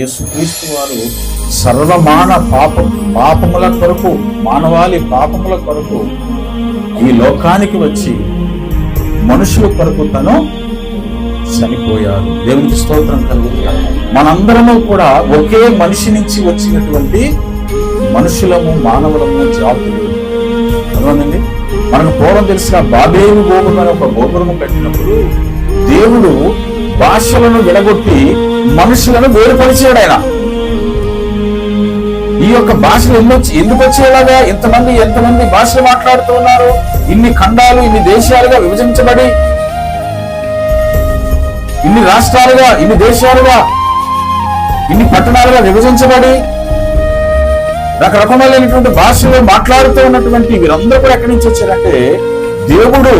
యేసుక్రీస్తు వారు పాపముల కొరకు, మానవాళి పాపముల కొరకు ఈ లోకానికి వచ్చి మనుషుల కొరకు తను చనిపోయారు. దేవునికి స్తోత్రం కలుగుతారు. మనందరము కూడా ఒకే మనిషి నుంచి వచ్చినటువంటి మనుషులము, మానవులము, జాతులు. అర్థమైందండి? మనకు పూర్వం తెలిసిన బాబేలు గోపురం అనే ఒక గోపురము కట్టినప్పుడు దేవుడు భాషలను విడగొట్టి మనుషులను వేరుపరిచాడు. ఆయన ఈ యొక్క భాషలు ఎందుకు వచ్చేలాగా ఎంతమంది భాషలు మాట్లాడుతూ ఉన్నారు? ఇన్ని ఖండాలు, ఇన్ని దేశాలుగా విభజించబడి, ఇన్ని రాష్ట్రాలుగా, ఇన్ని దేశాలుగా, ఇన్ని పట్టణాలుగా విభజించబడి రకరకమైనటువంటి భాషలు మాట్లాడుతూ ఉన్నటువంటి వీరందరూ కూడా ఎక్కడి నుంచి వచ్చారంటే, దేవుడు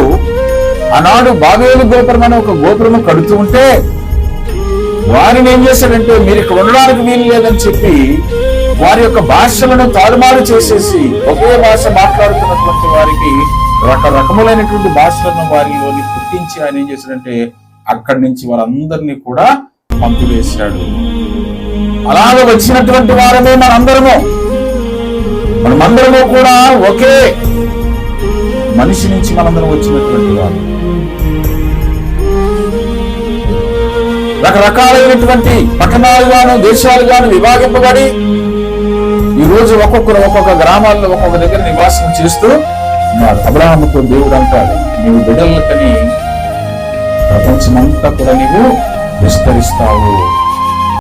ఆనాడు బాబేలు గోపురం అనే ఒక గోపురము కడుతూ ఉంటే వారిని ఏం చేశాడంటే, మీరు ఇక్కడ ఉండడానికి వీలు లేదని చెప్పి వారి యొక్క భాషలను తారుమారు చేసేసి ఒకే భాష మాట్లాడుతున్నటువంటి వారికి రకరకములైనటువంటి భాషలను వారిలోని పుట్టించి ఆయన ఏం చేశాడంటే అక్కడి నుంచి వారందరినీ కూడా పంపివేశాడు. అలాగ వచ్చినటువంటి వారమే మనమందరము కూడా ఒకే మనిషి నుంచి మనందరం వచ్చినటువంటి వారు. రకరకాలైనటువంటి పట్టణాలుగాను, దేశాలుగాను విభాగింపబడి ఈ రోజు ఒక్కొక్క గ్రామాల్లో ఒక్కొక్క దగ్గర నివాసం చేస్తూ ఉన్నారు. అబ్రహాముతో దేవుడు అంటాడు, నీవు బిడ్డలకని ప్రపంచమంతా కూడా నీవు విస్తరిస్తావు.